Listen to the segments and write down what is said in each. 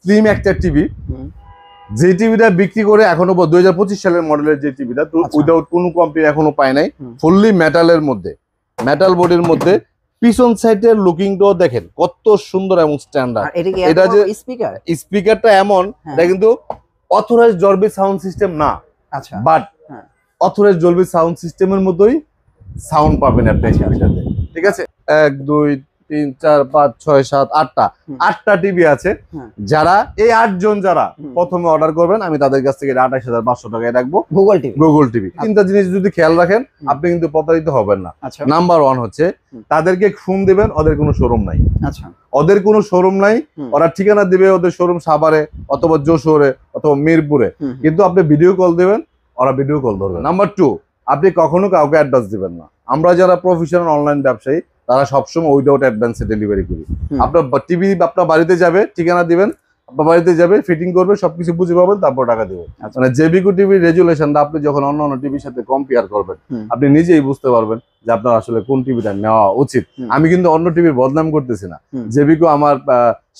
Slim একটা TV, যে টিভিটা বিক্রি করে এখনো 2025 সালের মডেলের যে টিভিটা উইদাউট কোনো কমপ্লেইন এখনো পায় নাই, ফুললি মেটালের মধ্যে, মেটাল বডির মধ্যে। পিছন সাইডের লুকিংটাও দেখেন কত সুন্দর এবং স্ট্যান্ডার্ড। এটা যে স্পিকারটা এমন, এটা কিন্তু অথরাইজড ডলবি সাউন্ড সিস্টেম না, আচ্ছা, বাট অথরাইজড ডলবি সাউন্ড সিস্টেমের মতোই সাউন্ড পাবেন আপনি টিভিটাতে। ঠিক আছে, 1 2 3 4 5 6 7 8টা টিভি আছে। যারা এই 8 জন যারা প্রথমে অর্ডার করবেন, আমি তাদের কাছ থেকে 28,500 টাকায় রাখবো গুগল টিভি। তিনটা জিনিস যদি খেয়াল রাখেন, আপনি কিন্তু প্রতারিত হবেন না। নাম্বার 1 হচ্ছে তাদেরকে ফোন দিবেন, ওদের কোনো শোরুম নাই। আচ্ছা, ওদের কোনো শোরুম নাই, ওরা ঠিকানা দিবে ওদের শোরুম সাভারে অথবা যশোরে অথবা মিরপুরে, কিন্তু আপনি ভিডিও কল দিবেন, ওরা ভিডিও কল ধরবে। নাম্বার 2, আপনি কখনো কাউকে অ্যাডভান্স দিবেন না। আমরা যারা প্রফেশনাল অনলাইন ব্যবসায়ী, তারা সবসময় উইদাউট অ্যাডভান্সে ডেলিভারি করি। আপনার টিভি আপনার বাড়িতে যাবে, ঠিকানা দিবেন, আপনার বাড়িতে যাবে, ফিটিং করবে, সবকিছু বুঝে পাবেন, তারপর টাকা দেবেন। মানে জেবিকো টিভির রেজুলেশনটা আপনি যখন অন্য টিভির সাথে কম্পেয়ার করবেন, আপনি নিজেই বুঝতে পারবেন যে আপনার আসলে কোন টিভিটা নেওয়া উচিত। আমি কিন্তু অন্য টিভির বদনাম করতেছি না, জেবিকো আমার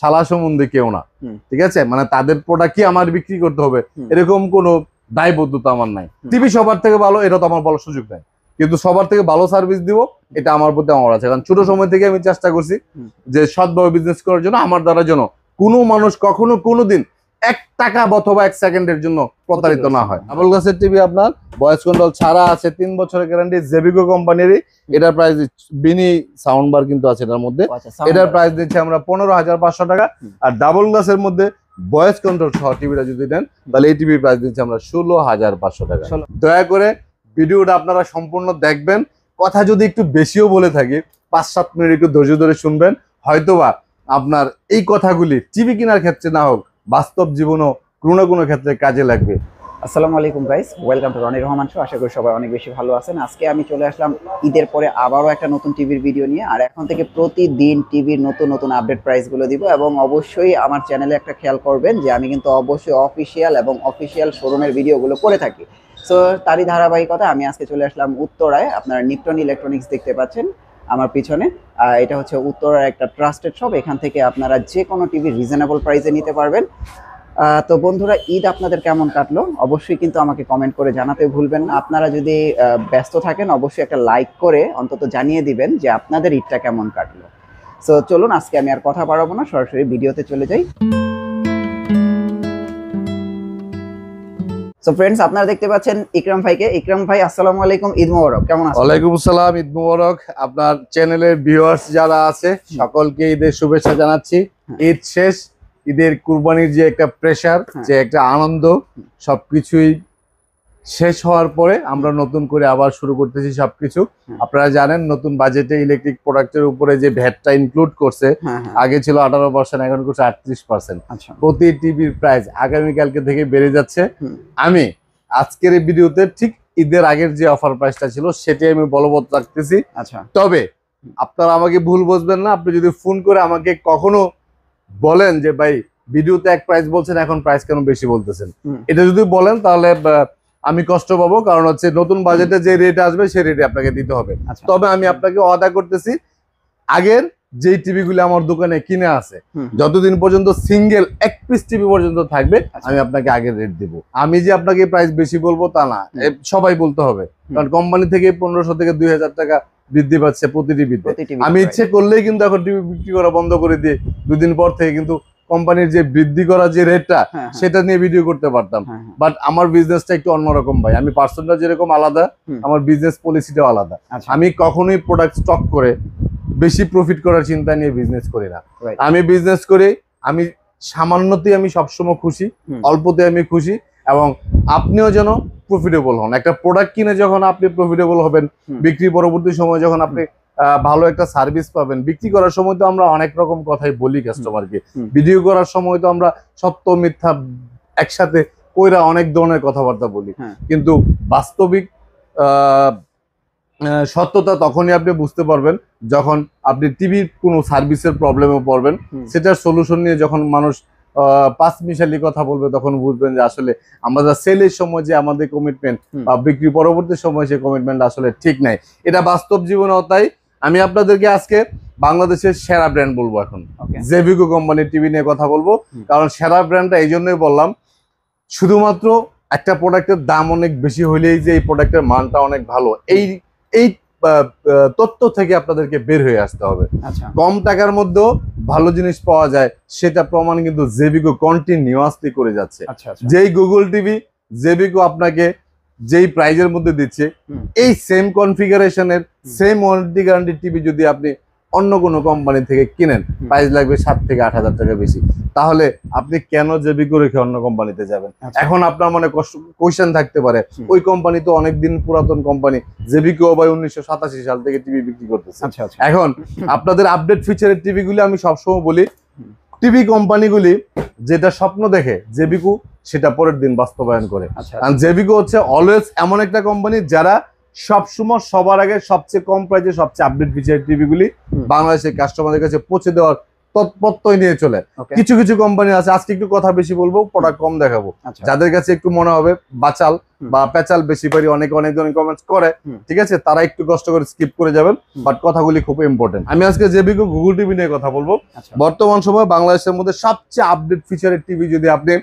শালা সম্বন্ধে কেউ না। ঠিক আছে, মানে তাদের প্রোডাক্ট কি আমার বিক্রি করতে হবে এরকম কোনো দায়বদ্ধতা আমার নাই। টিভি সবার থেকে ভালো এটা তো আমার বলার সুযোগ নাই, কিন্তু সবার থেকে ভালো সার্ভিস দিব এটা আমার প্রতি আমার আছে। কারণ ছোট সময় থেকে আমি চেষ্টা করছি যে সৎভাবে বিজনেস করার জন্য। আমার দ্বারা যেন কোনো মানুষ কখনো কোনোদিন 1 টাকা অথবা 1 সেকেন্ডের জন্য প্রতারিত না হয়। ডাবল গ্লাসের টিভি আপনার ভয়েস কন্ট্রোল ছাড়া আছে, 3 বছরের গ্যারান্টি, জেবিকো কোম্পানিরই। এটার প্রাইস বিনি সাউন্ড বার কিন্তু আছে এটার মধ্যে। এটার প্রাইস দিচ্ছি আমরা 15,500 টাকা। আর ডাবল গ্লাসের মধ্যে ভয়েস কন্ট্রোল সহ টিভিটা যদি নেন, তাহলে এই টিভির প্রাইস দিচ্ছি আমরা 16,500 টাকা। দয়া করে ভিডিওটা আপনারা সম্পূর্ণ দেখবেন। কথা যদি একটু বেশিও বলে থাকি, 5-7 মিনিট একটু ধৈর্য ধরে শুনবেন, হয়তোবা আপনার এই কথাগুলি টিভি কেনার ক্ষেত্রে না হোক, বাস্তব জীবনও কোনো না কোনো ক্ষেত্রে কাজে লাগবে। আসসালামু আলাইকুম guys, welcome to Roni Rahman show. আশা করি সবাই অনেক বেশি ভালো আছেন। আজকে আমি চলে আসলাম ঈদের পরে আবারও একটা নতুন টিভির ভিডিও নিয়ে। আর এখন থেকে প্রতিদিন টিভির নতুন নতুন আপডেট প্রাইসগুলো দিব, এবং অবশ্যই আমার চ্যানেলে একটা খেয়াল করবেন যে আমি কিন্তু অবশ্যই অফিসিয়াল শোরুমের ভিডিওগুলো করে থাকি। সো তারই ধারাবাহিকতা আমি আজকে চলে আসলাম উত্তরায়। আপনারা নিপটন ইলেকট্রনিক্স দেখতে পাচ্ছেন আমার পিছনে। এটা হচ্ছে উত্তরার একটা ট্রাস্টেড শপ। এখান থেকে আপনারা যে কোনো টিভি রিজনেবল প্রাইসে নিতে পারবেন। তো বন্ধুরা, ঈদ আপনাদের কেমন কাটলো অবশ্যই কিন্তু আমাকে কমেন্ট করে জানাতে ভুলবেন না। আপনারা যদি ব্যস্ত থাকেন, অবশ্যই একটা লাইক করে অন্তত জানিয়ে দিবেন যে আপনাদের ঈদটা কেমন কাটলো। সো চলুন, আজকে আমি আর কথা বাড়াবো না, সরাসরি ভিডিওতে চলে যাই। সো ফ্রেন্ডস, আপনারা দেখতে পাচ্ছেন ইকরাম ভাইকে। ইকরাম ভাই, আসসালামু আলাইকুম, ঈদ মোবারক, কেমন আছেন? ওয়ালাইকুম আসসালাম, ঈদ মোবারক। আপনার চ্যানেলের ভিউয়ার্স যারা আছে সকলকে ঈদের শুভেচ্ছা জানাচ্ছি। ঈদ শেষ, ঈদের কুরবানির যে একটা প্রেসার, যে একটা আনন্দ, সবকিছুই শেষ হওয়ার পরে আমরা নতুন করে আবার শুরু করতেছি সবকিছু। আপনারা জানেন নতুন বাজেটে ইলেকট্রিক প্রোডাক্টের উপরে যে ভ্যাটটা ইনক্লুড করছে, আগে ছিল 18%, এখন করছে 38%। প্রতি টিভির প্রাইস আগামীকালকে থেকে বেড়ে যাচ্ছে। আমি আজকের এই ভিডিওতে ঠিক ঈদের আগের যে অফার প্রাইসটা ছিল সেটাই আমি বলবৎ রাখতেছি। তবে আপনারা আমাকে ভুল বুঝবেন না। আপনি যদি ফোন করে আমাকে কখনো বলেন যে ভাই ভিডিওতে এক প্রাইস বলছেন, এখন প্রাইস কেন বেশি বলতেছেন, এটা যদি বলেন তাহলে আমি কষ্ট পাবো। কারণ হচ্ছে নতুন বাজেটে যে রেট আসবে সেই রেটে আপনাকে দিতে হবে। তবে আমি আপনাকে ওয়াদা করতেছি, আগের যেই টিভিগুলো আমার দোকানে কিনে আছে, যতদিন পর্যন্ত সিঙ্গেল 1 পিস টিভি পর্যন্ত থাকবে, আমি আপনাকে আগের রেট দিব। আমি যে আপনাকে প্রাইস বেশি বলবো তা না, সবাই বলতে হবে। কারণ কোম্পানি থেকে 1500 থেকে 2000 টাকা বৃদ্ধি পাচ্ছে প্রতি টিভিতে। আমি ইচ্ছে করলেই কিন্তু এখন টিভি বিক্রি করা বন্ধ করে দিয়ে 2 দিন পর থেকে কিন্তু কোম্পানির যে বৃদ্ধি করা যে রেটটা, সেটা নিয়ে ভিডিও করতে পারতাম। বাট আমার বিজনেসটা একটু অন্যরকম ভাই। আমি পার্সনটা যেরকম আলাদা, আমার বিজনেস পলিসিটাও আলাদা। আমি কখনোই প্রোডাক্ট স্টক করে বেশি প্রফিট করার চিন্তা নিয়ে বিজনেস করি না। আমি বিজনেস করি, আমি সামান্যতেই আমি সবসময় খুশি, অল্পতে আমি খুশি, এবং আপনিও যেন প্রফিটেবল হন। একটা প্রোডাক্ট কিনে যখন আপনি প্রফিটেবল হবেন, বিক্রি পরবর্তী সময় যখন আপনি ভালো একটা সার্ভিস পাবেন। বিক্রি করার সময় তো আমরা অনেক রকম কথাই বলি কাস্টমারকে, ভিডিও করার সময় তো আমরা সত্য মিথ্যা একসাথে কইরা অনেক ধরনের কথাবার্তা বলি, কিন্তু বাস্তবিক সত্যতা তখনই আপনি বুঝতে পারবেন যখন আপনি টিভির কোনো সার্ভিসের প্রবলেমে পড়বেন। সেটার সলিউশন নিয়ে যখন মানুষ 5 মিশালি কথা বলবে, তখন বুঝবেন যে আসলে আমাদের সেলের সময় যে আমাদের কমিটমেন্ট বা বিক্রি পরবর্তী সময় সে কমিটমেন্ট আসলে ঠিক নাই। এটা বাস্তব জীবনেও তাই। আমি আপনাদেরকে আজকে বাংলাদেশের সেরা ব্র্যান্ড বলবো এখন। জেবিকো কোম্পানির টিভি নিয়ে কথা বলবো, কারণ সেরা ব্র্যান্ডটা এই জন্যই বললাম, শুধুমাত্র একটা প্রোডাক্টের দাম অনেক বেশি হইলেই যে এই প্রোডাক্টের মানটা অনেক ভালো, এই তথ্য থেকে আপনাদেরকে বের হয়ে আসতে হবে। কম টাকার মধ্যেও ভালো জিনিস পাওয়া যায়, সেটা প্রমাণ কিন্তু জেবিকো কন্টিনিউয়াসলি করে যাচ্ছে। যেই গুগল টিভি জেবিকো আপনাকে যেই প্রাইজের মধ্যে দিচ্ছে, এই সেম কনফিগারেশনের সেম ওয়ারেন্টি গ্যারান্টি টিভি যদি আপনি অন্য কোনো কোম্পানি থেকে কিনেন, প্রাইস লাগবে 7 থেকে 8,000 টাকা বেশি। তাহলে আপনি কেন জেবিকো রেখে অন্য কোম্পানিতে যাবেন? এখন আপনার মনে কোয়েশ্চেন থাকতে পারে, ওই কোম্পানি তো অনেকদিন পুরাতন কোম্পানি, জেবিকো ভাই 1987 সাল থেকে টিভি বিক্রি করতেছে। এখন আপনাদের আপডেট ফিচারের টিভিগুলি আমি সবসময় বলি, টিভি কোম্পানিগুলি যেটা স্বপ্ন দেখে জেবিকো সেটা পরের দিন বাস্তবায়ন করে। কারণ জেবিকো হচ্ছে অলওয়েজ এমন একটা কোম্পানি যারা সবসময় সবার আগে সবচেয়ে কম প্রাইসে সবচেয়ে আপডেট ফিচারের টিভিগুলি বাংলাদেশের কাস্টমারদের কাছে পৌঁছে দেওয়ার তৎপরতাই নিয়ে চলে। কিছু কিছু কোম্পানি আছে, আজকে একটু কথা বেশি বলবো, প্রোডাক্ট কম দেখাবো, যাদের কাছে একটু মনে হবে বাচাল বা পেঁচাল বেশি পারি, অনেক ধরনের কমেন্টস করে, ঠিক আছে, তারা একটু কষ্ট করে স্কিপ করে যাবেন, বাট কথাগুলি খুব ইম্পর্টেন্ট। আমি আজকে জেবিকো গুগল টিভি নিয়ে কথা বলবো। বর্তমান সময়ে বাংলাদেশের মধ্যে সবচেয়ে আপডেট ফিচারের টিভি যদি আপনি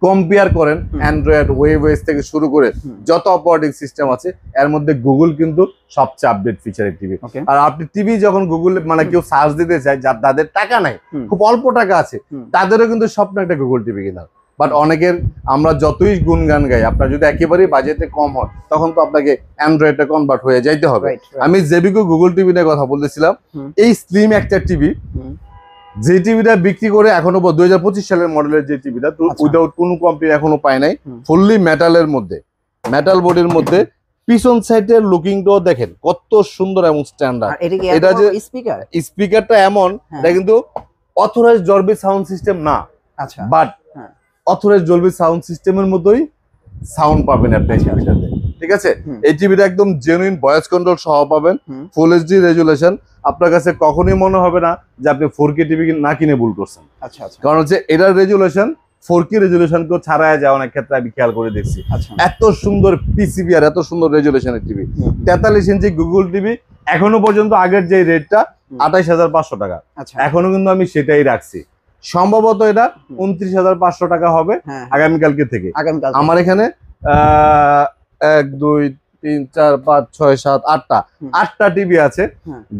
কম্পেয়ার করেন, অ্যান্ড্রয়েড ওয়েবওয়েস থেকে শুরু করে যত অপারেটিং সিস্টেম আছে, এর মধ্যে গুগল কিন্তু সবচেয়ে আপডেট ফিচারের টিভি। আর আপনি টিভি যখন গুগল মানে কেউ সার্চ দিতে চায়, যাদের টাকা নাই, খুব অল্প টাকা আছে, তাদেরও কিন্তু স্বপ্ন একটা গুগল টিভি কেনার। বাট অনেকের, আমরা যতই গুণগান গাই, আপনার যদি একেবারেই বাজেটে কম হয়, তখন তো আপনাকে অ্যান্ড্রয়েডে কনভার্ট হয়ে যাইতে হবে। আমি জেবিকো গুগল টিভি নিয়ে কথা বলতেছিলাম। এই স্লিম একটা টিভি, যে টিভিটা বিক্রি করে এখনো 2025 সালের মডেলের যে টিভিটা, উইদাউট কোনো কম্পিউটার এখনো পায় নাই, ফুললি মেটালের মধ্যে, মেটাল বডির মধ্যে, পিছন সাইডের লুকিংটাও দেখেন কত সুন্দর এবং স্ট্যান্ডার্ড। এটা যে স্পিকারটা এমন, এটা কিন্তু অথরাইজড ডলবি সাউন্ড সিস্টেম না, বাট অথরাইজড ডলবি সাউন্ড সিস্টেমের মতোই সাউন্ড পাবেন আপনি এই টিভিটাতে, ঠিক আছে। এই টিভিটা একদম জেনুইন ভয়েস কন্ট্রোল সহ পাবেন, ফুল এইচডি রেজুলেশন। আপনার কাছে কখনোই মনে হবে না যে আপনি 4K টিভি না কিনে ভুল করছেন, কারণ হচ্ছে এটার রেজুলেশন 4K রেজুলেশন কেউ ছাড়াই যায় অনেক ক্ষেত্রে, আমি খেয়াল করে দেখছি। এত সুন্দর পিসিবি আর এত সুন্দর রেজুলেশনের টিভি, 43 ইঞ্চি গুগল টিভি। এখনো পর্যন্ত আগের যে রেটটা 28,500 টাকা, এখনো কিন্তু আমি সেটাই রাখছি। সম্ভবত এটা 29,500 টাকা হবে আগামীকালকে থেকে। আমার এখানে 1 2 3 4 5 6 7 8টা টিভি আছে।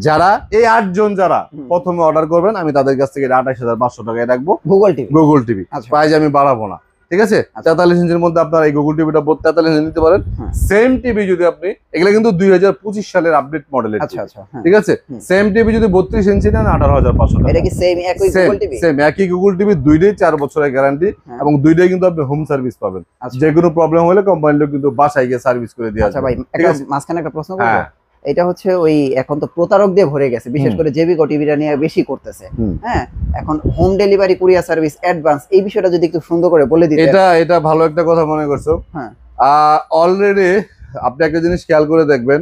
যারা এই 8 জন যারা প্রথমে অর্ডার করবেন, আমি তাদের কাছ থেকে 28,500 টাকায় রাখবো গুগল টিভি। প্রাইস আমি বাড়াবো না, ঠিক আছে। 43 ইঞ্চির মধ্যে আপনার এই গুগল টিভিটা 43 ইঞ্চি নিতে পারেন। সেম টিভি যদি আপনি, এগুলা কিন্তু 2025 সালের আপডেট মডেলের, ঠিক আছে। সেম টিভি যদি 32 ইঞ্চি নেন 18,500 টাকা। এটা কি সেম একই গুগল টিভি? সেম একই গুগল টিভি, দুইটাই 4 বছরের গ্যারান্টি, এবং দুইটাই কিন্তু আপনি হোম সার্ভিস পাবেন। যে কোনো প্রবলেম হলে কোম্পানির লোক কিন্তু বাসায় গিয়ে সার্ভিস করে দিয়ে আসবে। আচ্ছা ভাই, একটা মাঝখানে একটা প্রশ্ন করব। এটা হচ্ছে ওই, এখন তো প্রতারক দিয়ে ভরে গেছে, বিশেষ করে জেবিকো টিভিটা নিয়ে বেশি করতেছে। হ্যাঁ, এখন home delivery, courier service, advance, এই বিষয়টা যদি একটু সুন্দর করে বলে দিতেন। এটা ভালো একটা কথা মনে করছো। হ্যাঁ, অলরেডি আপনি একটা জিনিস খেয়াল করে দেখবেন,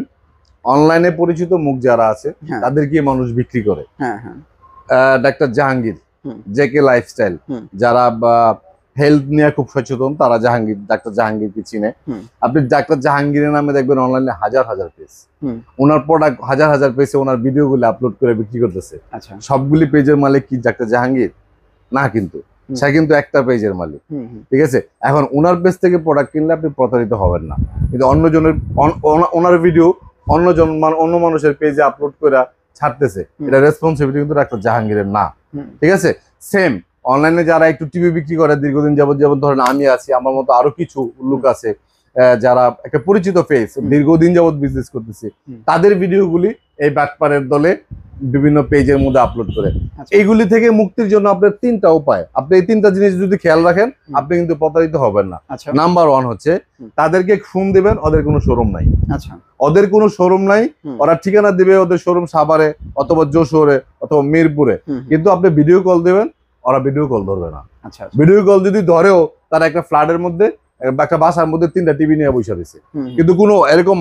অনলাইনে পরিচিত মুখ যারা আছে তাদেরকে মানুষ বিক্রি করে। ডাক্তার জাহাঙ্গীর, জেকে লাইফস্টাইল, যারা হেলথ নিয়ে খুব সচেতন, তারা ডাক্তার জাহাঙ্গীরকে চিনে। আপনি ডাক্তার জাহাঙ্গীরের নামে দেখবেন অনলাইনে হাজার হাজার পেজ, ওনার প্রোডাক্ট হাজার হাজার পেজে ওনার ভিডিওগুলো আপলোড করে বিক্রি করতেছে। সবগুলি পেজের মালিক কি ডাক্তার জাহাঙ্গীর? না, কিন্তু সে কিন্তু একটা পেজের মালিক, ঠিক আছে। এখন ওনার পেজ থেকে প্রোডাক্ট কিনলে আপনি প্রতারিত হবেন না, কিন্তু অন্যজনের ওনার ভিডিও অন্য মানুষের পেজে আপলোড করে ছাড়তেছে, এটা রেসপন্সিবিলিটি কিন্তু ডাক্তার জাহাঙ্গীরের না, ঠিক আছে। সেম অনলাইনে যারা একটু টিভি বিক্রি করে দীর্ঘদিন যাবত, ধরেন আমি আছি, আমার মতো আরো কিছু লোক আছে যারা একটা পরিচিত ফেস, দীর্ঘদিন যাবত বিজনেস করতেছে, তাদের ভিডিওগুলি এই বাটপারের দলে বিভিন্ন পেজের মধ্যে আপলোড করে। এইগুলি থেকে মুক্তির জন্য আপনার 3টা উপায়, আপনি এই 3টা জিনিস যদি খেয়াল রাখেন, আপনি কিন্তু প্রতারিত হবেন না। নাম্বার 1 হচ্ছে তাদেরকে ফোন দিবেন, ওদের কোনো শোরুম নাই, ওদের কোনো শোরুম নাই, ওরা ঠিকানা দিবে ওদের শোরুম সাভারে অথবা যশোরে অথবা মিরপুরে, কিন্তু আপনি ভিডিও কল দিবেন, ওরা ভিডিও কল ধরবে না। ভিডিও কল যদি ধরেও, তারা একটা ফ্ল্যাটের মধ্যে বা একটা বাসার মধ্যে 3টা টিভি নিয়ে বসে রয়েছে, কিন্তু কোনো এরকম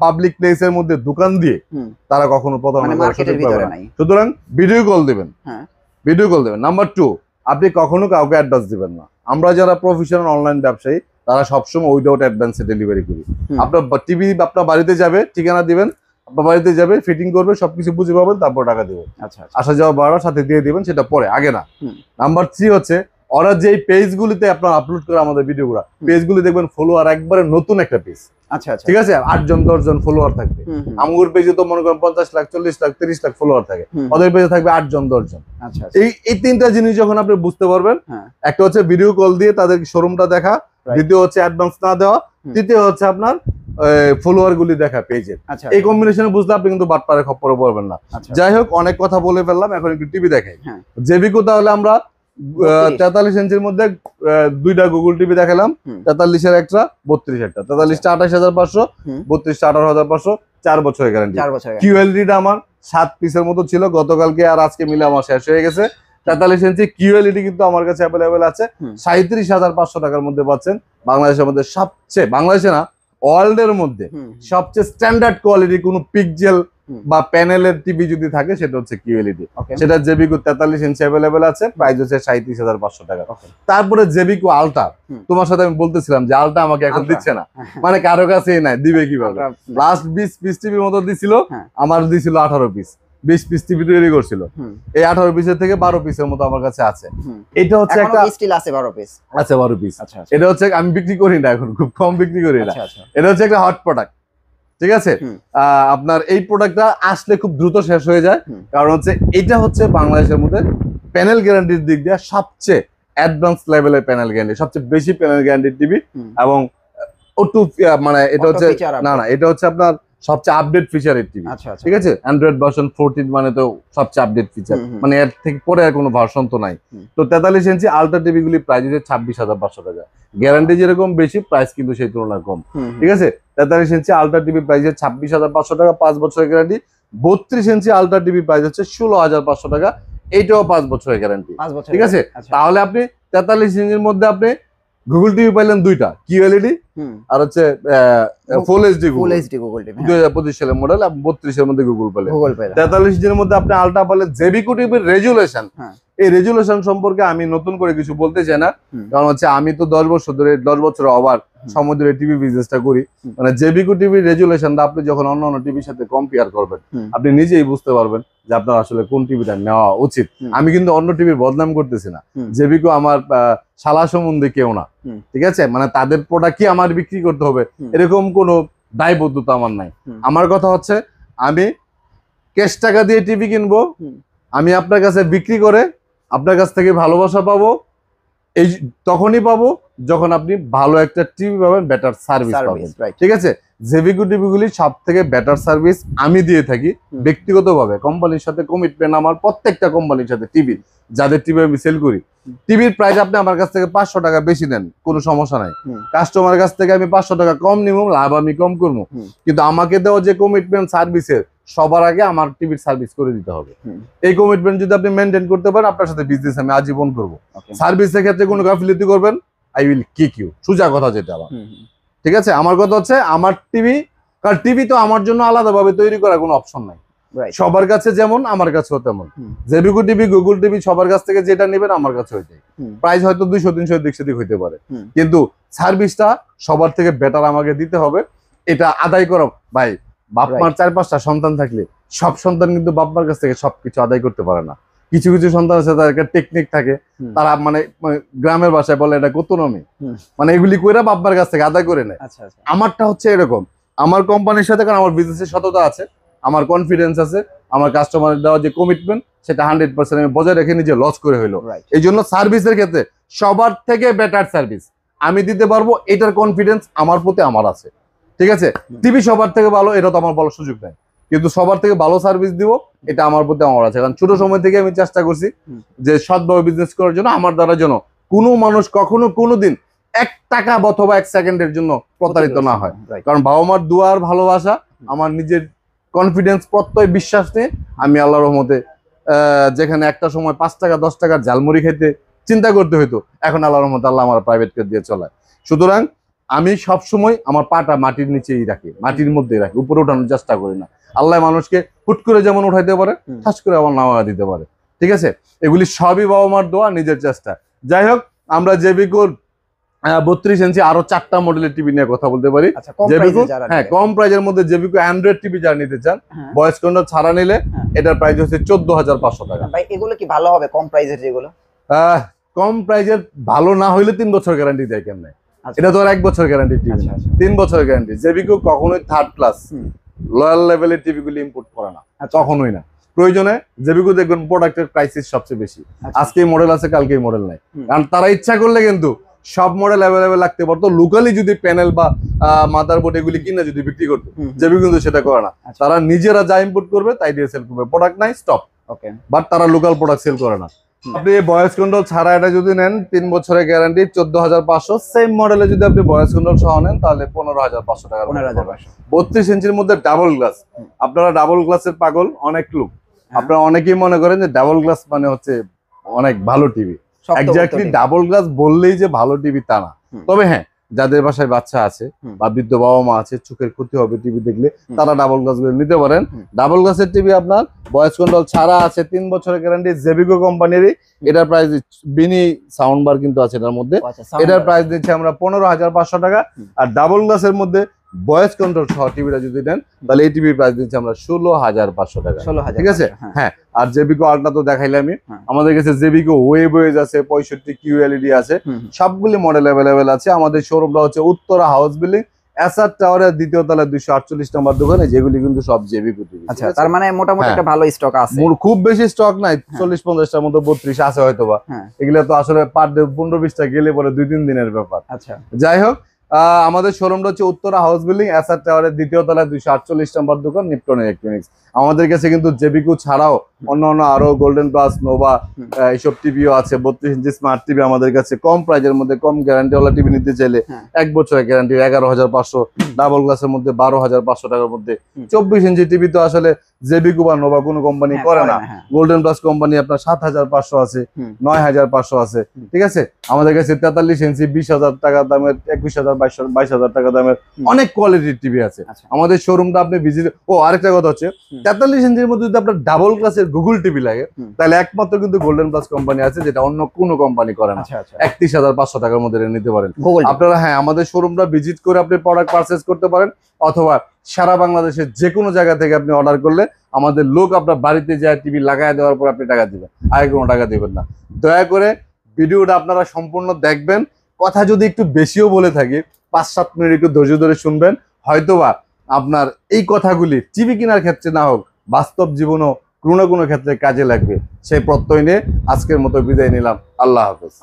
পাবলিক প্লেসের মধ্যে দোকান দিয়ে তারা কখনো প্রতারণা করে না। সুতরাং ভিডিও কল দিবেন, ভিডিও কল দিবেন। নাম্বার 2, আপনি কখনো কাউকে অ্যাডভান্স দিবেন না। আমরা যারা প্রফেশনাল অনলাইন ব্যবসায়ী, তারা সবসময় উইদাউট অ্যাডভান্সে ডেলিভারি করি। আপনার টিভি আপনার বাড়িতে যাবে, ঠিকানা দিবেন, আপনার বাড়িতে যাবে, ফিটিং করবে, সবকিছু বুঝে পাবেন, তারপর টাকা দেবেন। আচ্ছা আসা যাওয়া ভাড়া সাথে দিয়ে দিবেন, সেটা পরে, আগে না। নাম্বার 3 হচ্ছে ওরা যেই পেজগুলিতে আপনার আপলোড করে আমাদের ভিডিওগুলো, পেজগুলি দেখবেন ফলোয়ার একবারে নতুন একটা পেজ। আচ্ছা আচ্ছা, ঠিক আছে, 8 জন 10 জন ফলোয়ার থাকবে। আমগুর পেজে তো মনে করেন 50 লাখ 40 লাখ 30 লাখ ফলোয়ার থাকে, ওদের পেজে থাকবে 8 জন 10 জন। আচ্ছা, এই তিনটা জিনিস যখন আপনি বুঝতে পারবেন, একটা হচ্ছে ভিডিও কল দিয়ে তাদের শোরুমটা দেখা, দ্বিতীয় হচ্ছে অ্যাডভান্স না দেওয়া, তৃতীয় হচ্ছে আপনার ফলোয়ার গুলি দেখা পেজের। এই কম্বিনেশনে বুঝলে আপনি কিন্তু বাটপারে খপ্পরে পড়বেন না। যাই হোক, অনেক কথা বলে ফেললাম, এখন একটু টিভি দেখাই। জেবিকো তাহলে আমরা 43 ইঞ্চির মধ্যে 2টা গুগল টিভি দেখালাম, 43-এর একটা, 32 একটা। 43টা 28,500, 32টা 18,500, 4 বছরের গ্যারান্টি। কিউএলইডিটা আমার 7 পিসের মতো ছিল, গতকালকে আর আজকে মিলে আমার শেষ হয়ে গেছে। 43 ইঞ্চি কিউএলইডি কিন্তু আমার কাছে অ্যাভেলেবেল আছে, 37,500 টাকার মধ্যে পাচ্ছেন। বাংলাদেশের মধ্যে সবচেয়ে, বাংলাদেশে না ওয়ার্ল্ড এর মধ্যে সবচেয়ে স্ট্যান্ডার্ড কোয়ালিটি কোন পিক্সেল বা প্যানেলের টিভি যদি থাকে সেটা হচ্ছে কিউএলইডি। সেটা জেবিকো 43 ইঞ্চি অ্যাভেলেবেল আছে, প্রাইস হচ্ছে 37,500 টাকা। তারপরে জেবিকো আলট্রা, তোমার সাথে আমি বলতেছিলাম যে আলট্রা আমাকে এখন দিচ্ছে না, মানে কারো কাছেই নাই, দিবে কিভাবে? লাস্ট 20 পিস টিভির মতো দিছিল, আমার দিছিল 18 পিস, 20 পিস টিভি তৈরি করছিল। এই 18 পিসের থেকে 12 পিসের মতো আমার কাছে আছে। এটা হচ্ছে একটা স্টিল আছে 12 পিস, আচ্ছা 12 পিস। এটা হচ্ছে আমি বিক্রি করি না এখন, খুব কম বিক্রি করি না। এটা হচ্ছে একটা হট প্রোডাক্ট, ঠিক আছে? আপনার এই প্রোডাক্টটা আসলে খুব দ্রুত শেষ হয়ে যায়, কারণ হচ্ছে এটা হচ্ছে বাংলাদেশের মধ্যে প্যানেল গ্যারান্টির দিক দিয়ে সবচেয়ে অ্যাডভান্স লেভেলের প্যানেল গ্যারান্টি, সবচেয়ে বেশি প্যানেল গ্যারান্টির টিভি। এবং ওটু মানে এটা হচ্ছে না, এটা হচ্ছে আপনার সবচেয়ে আপডেট ফিচারের টিভি। ঠিক আছে, অ্যান্ড্রয়েড ভার্সন 14 মানে তো সবচেয়ে আপডেট ফিচার, মানে এর থেকে পরে আর কোনো ভার্সন তো নাই। তো 43 ইঞ্চি আলট্রা টিভি গুলি প্রাইস হচ্ছে 26,500 টাকা। গ্যারান্টি যেরকম বেশি, প্রাইস কিন্তু সেই তুলনায় কম। ঠিক আছে, 43 ইঞ্চি আলট্রা টিভি প্রাইস হচ্ছে 26,500 টাকা, 5 বছরের গ্যারান্টি। 32 ইঞ্চি আলট্রা টিভি প্রাইস হচ্ছে 16,500 টাকা, এইটাও 5 বছরের গ্যারান্টি। ঠিক আছে, তাহলে আপনি 43 ইঞ্চির মধ্যে আপনি গুগল টিভি পাইলেন 2টা, কিউএলইডি আর হচ্ছে ফুল এইচডি গুগল টিভি 2025 সালের মডেল, 32 এর মধ্যে গুগল পেলেন। 43 ইঞ্চের মধ্যে আপনি আলট্রা পেলেন। জেবিকো টিভির রেজুলেশন, এই রেজুলেশন সম্পর্কে আমি নতুন করে কিছু বলতে চাই না, কারণ হচ্ছে আমি তো 10 বছর ধরে, 10 বছর ওভার সময় ধরে টিভি বিজনেসটা করি। মানে জেবিকো টিভির রেজুলেশনটা আপনি যখন অন্য টিভির সাথে কম্পেয়ার করবেন, আপনি নিজেই বুঝতে পারবেন যে আপনার আসলে কোন টিভিটা নেওয়া উচিত। আমি কিন্তু অন্য টিভির বদনাম করতেছি না, জেবিকো আমার শালা সম্বন্ধে কেউ না। ঠিক আছে, মানে তাদের প্রোডাক্ট কি আমার বিক্রি করতে হবে এরকম কোনো দায়বদ্ধতা আমার নাই। আমার কথা হচ্ছে আমি ক্যাশ টাকা দিয়ে টিভি কিনবো, আমি আপনার কাছে বিক্রি করে আপনার কাছ থেকে ভালোবাসা পাবো, এই তখনই পাবো যখন আপনি ভালো একটা টিভি পাবেন, বেটার সার্ভিস পাবেন। ঠিক আছে, জেবিকো টিভিগুলি সব থেকে বেটার সার্ভিস আমি দিয়ে থাকি ব্যক্তিগতভাবে। কোম্পানির সাথে কমিটমেন্ট আমার, প্রত্যেকটা কোম্পানির সাথে টিভি, যাদের টিভি আমি সেল করি, টিভির প্রাইস আপনি আমার কাছ থেকে 500 টাকা বেশি নেন, কোনো সমস্যা নাই। কাস্টমারের কাছ থেকে আমি 500 টাকা কম নিব, লাভ আমি কম করবো, কিন্তু আমাকে দেওয়া যে কমিটমেন্ট সার্ভিসের, সবার আগে আমার টিভির সার্ভিস করে দিতে হবে। এই কমিটমেন্ট যদি আপনি মেনটেন করতে পারেন, আপনার সাথে বিজনেস আমি আজীবন করবো। সার্ভিসের ক্ষেত্রে কোনো গাফিলতি করবেন, আই উইল কিক ইউ, সোজা কথা যেটা আমার। ঠিক আছে, আমার কথা হচ্ছে আমার টিভি, কারণ টিভি তো আমার জন্য আলাদাভাবে তৈরি করার কোনো অপশন নাই। সবার কাছে যেমন আমার কাছেও তেমন। জেবিকো টিভি, গুগল টিভি সবার কাছ থেকে যেটা নেবেন আমার কাছে ওইটাই। প্রাইস হয়তো 200-300 দিক সেদিক হইতে পারে, কিন্তু সার্ভিসটা সবার থেকে বেটার আমাকে দিতে হবে। এটা আদায় করো ভাই। বাপ মার 4-5টা সন্তান থাকলে সব সন্তান কিন্তু বাপ মার কাছ থেকে সবকিছু আদায় করতে পারে না। কিছু কিছু সন্তান আছে, তাদের একটা টেকনিক থাকে, তারা মানে গ্রামের ভাষায় বলে এটা কতনমি, মানে এগুলি কইরা বাপ মার কাছ থেকে আদায় করে নেয়। আমারটা হচ্ছে এরকম, আমার কোম্পানির সাথে, কারণ আমার বিজনেসের সততা আছে, আমার কনফিডেন্স আছে, আমার কাস্টমারের দেওয়া যে কমিটমেন্ট সেটা 100% আমি বজায় রেখে নিজে লস করে হইলো। এই জন্য সার্ভিসের ক্ষেত্রে সবার থেকে বেটার সার্ভিস আমি দিতে পারবো, এটার কনফিডেন্স আমার প্রতি আমার আছে। ঠিক আছে, টিভি সবার থেকে ভালো এটা তো আমার বলার সুযোগ নাই, কিন্তু সবার থেকে ভালো সার্ভিস দিব এটা আমার প্রতি আমার আছে। কারণ ছোট সময় থেকে আমি চেষ্টা করছি যে সৎভাবে বিজনেস করার জন্য, আমার দ্বারা যেন কোনো মানুষ কখনো কোনোদিন 1 টাকা অথবা 1 সেকেন্ডের জন্য প্রতারিত না হয়। কারণ বাবা মার দুয়ার ভালোবাসা, আমার নিজের কনফিডেন্স, প্রত্যয়, বিশ্বাস নিয়ে আমি আল্লাহর রহমতে, যেখানে একটা সময় 5 টাকা 10 টাকার ঝালমুড়ি খেতে চিন্তা করতে হইতো, এখন আল্লাহর রহমতে আল্লাহ আমার প্রাইভেট কার দিয়ে চলায়। সুতরাং আমি সবসময় আমার পাটা মাটির নিচেই রাখি, মাটির মধ্যেই রাখি, উপরে ওঠানোর চেষ্টা করি না। আল্লাহ মানুষকে হুট করে যেমন উঠাইতে পারে, ঠাস করে আবার নামা দিতে পারে। ঠিক আছে, এগুলি সবই বাবা মার দোয়া, নিজের চেষ্টা। যাই হোক, আমরা জেবিকোর 32 ইঞ্চি আরো 4টা মডেলের টিভি নিয়ে কথা বলতে পারি। আচ্ছা, কম জেবিকো, প্রাইসে যারা হ্যাঁ নেবে। কম প্রাইজের মধ্যে জেবিকো অ্যান্ড্রয়েড টিভি যারা নিতে চান, হ্যাঁ। ভয়েস কন্ট্রোল ছাড়া নিলে হ্যাঁ। এটার প্রাইস হচ্ছে 14,500 টাকা। ভাই এগুলো কি ভালো হবে কম প্রাইসের যেগুলো? কম প্রাইজের ভালো না হইলে 3 বছর গ্যারান্টি দেয় কেমনে? আচ্ছা। এটা তো আর 1 বছর গ্যারান্টি টিভি আচ্ছা, না, আচ্ছা। 3 বছর গ্যারান্টি। জেবিকো কখনোই থার্ড ক্লাস হুম। লয়াল লেভেলের টিভি গুলি ইম্পোর্ট করে না, আচ্ছা। কখনোই না। প্রয়োজনে জেবিকো দেখবেন প্রোডাক্টের প্রাইসিস সবচেয়ে বেশি, আচ্ছা। আজকে মডেল আছে কালকে মডেল নাই। হুম। কারণ তারা ইচ্ছা করলে কিন্তু সব মডেল অ্যাভেলেবেল রাখতে পারতো, লোকালি যদি প্যানেল বা মাদারবোর্ড এগুলি কিনে যদি বিক্রি করতো। হুম। জেবিকো কিন্তু সেটা করে না, আচ্ছা। তারা নিজেরা যা ইম্পোর্ট করবে তাই দিয়ে সেল করবে, প্রোডাক্ট নাই স্টপ। ওকে। বাট তারা লোকাল প্রোডাক্ট সেল করে না। আপনি ভয়েস কন্ট্রোল ছাড়া এটা যদি নেন 3 বছরের গ্যারান্টি 14,500। সেম মডেলে যদি আপনি ভয়েস কন্ট্রোল সহ নেন তাহলে 15,500 টাকা। 15,500। 32 ইঞ্চির মধ্যে ডাবল গ্লাস। আপনারা ডাবল গ্লাসের পাগল অনেক লোক, হ্যাঁ। আপনারা অনেকেই মনে করেন যে ডাবল গ্লাস মানে হচ্ছে অনেক ভালো টিভি। এক্স্যাক্টলি ডাবল গ্লাস বললেই যে ভালো টিভি তা না। তবে হ্যাঁ, যাদের বাসায় বাচ্চা আছে বা বৃদ্ধ বাবা মা আছে, চোখের ক্ষতি হবে টিভি দেখলে, তারা ডাবল গ্লাস গুলো নিতে পারেন। ডাবল গ্লাসের টিভি আপনার ভয়েস কন্ট্রোল ছাড়া আছে, 3 বছরের গ্যারান্টি, জেবিকো কোম্পানিরই। এটার প্রাইস বিনি সাউন্ড বার কিন্তু আছে এটার মধ্যে। এটার প্রাইস দিচ্ছি আমরা 15,500 টাকা। আর ডাবল গ্লাসের মধ্যে ভয়েস কন্ট্রোল সহ টিভিটা যদি নেন তাহলে এই টিভির প্রাইস দিচ্ছি আমরা 16,500 টাকা। 16,000, ঠিক আছে। হ্যাঁ, আর জেবিকো আল্ট্রা তো দেখাইলাম আমি। হ্যাঁ। আমাদের কাছে জেবিকো ওয়েজ আছে, 65 কিউএলইডি আছে, সবগুলি মডেল অ্যাভেলেবেল আছে। আমাদের শোরুমটা হচ্ছে উত্তরা হাউস বিল্ডিং, এসআর টাওয়ারের 2য় তলায় 248 নম্বর দোকানে, যেগুলি কিন্তু সব জেবিকো টিভি। আচ্ছা, তার মানে মোটামুটি একটা ভালো স্টক আছে। খুব বেশি স্টক নাই, 40-50টার মতো 32 আছে হয়তোবা। এগুলো তো আসলে পার ডে 15-20টা গেলে পরে 2-3 দিনের ব্যাপার। আচ্ছা, যাই হোক, আমাদের শোরুমটা হচ্ছে উত্তরা হাউস বিল্ডিং, এসআর টাওয়ারের 2য় তলায় 248 নম্বর দোকান, নিপটন ইলেকট্রনিক্স। আমাদের কাছে কিন্তু জেবিকো ছাড়াও অন্য আরো গোল্ডেন প্লাস, নোভা এইসব টিভিও আছে। 32 ইঞ্চি স্মার্ট টিভি আমাদের কাছে কম প্রাইজের মধ্যে, কম গ্যারান্টি ওয়ালা টিভি নিতে চাইলে 1 বছরের গ্যারান্টি 11,500, ডাবল গ্লাসের মধ্যে 12,500 টাকার মধ্যে। 24 ইঞ্চি টিভি তো আসলে জেবিকো বা নোভা কোনো কোম্পানি করে না। গোল্ডেন প্লাস কোম্পানি আপনার 7,500 আছে, 9,500 আছে। ঠিক আছে। আমাদের কাছে 43 ইঞ্চি 20,000 টাকা দামের, 21,000, 22,000 টাকা দামের অনেক কোয়ালিটির টিভি আছে। আমাদের শোরুমটা আপনি ভিজিট। আরেকটা কথা হচ্ছে, 43 ইঞ্চির মধ্যে যদি আপনার ডাবল গ্লাসের গুগল টিভি লাগে তাহলে একমাত্র কিন্তু গোল্ডেন প্লাস কোম্পানি আছে, যেটা অন্য কোনো কোম্পানি করে না। 31,500 টাকার মধ্যে নিতে পারেন আপনারা। হ্যাঁ, আমাদের শোরুমটা ভিজিট করে আপনি প্রোডাক্ট পারচেজ করতে পারেন, অথবা সারা বাংলাদেশের যে কোনো জায়গা থেকে আপনি অর্ডার করলে আমাদের লোক আপনার বাড়িতে যায় টিভি লাগায় দেওয়ার পর আপনি টাকা দিবেন, আগে কোনো টাকা দিবেন না। দয়া করে ভিডিওটা আপনারা সম্পূর্ণ দেখবেন। কথা যদি একটু বেশিও বলে থাকি, 5-7 মিনিট একটু ধৈর্য ধরে শুনবেন, হয়তোবা আপনার এই কথাগুলি টিভি কেনার ক্ষেত্রে না হোক, বাস্তব জীবনও কোনো না কোনো ক্ষেত্রে কাজে লাগবে। সেই প্রত্যয় নিয়ে আজকের মতো বিদায় নিলাম। আল্লাহ হাফেজ।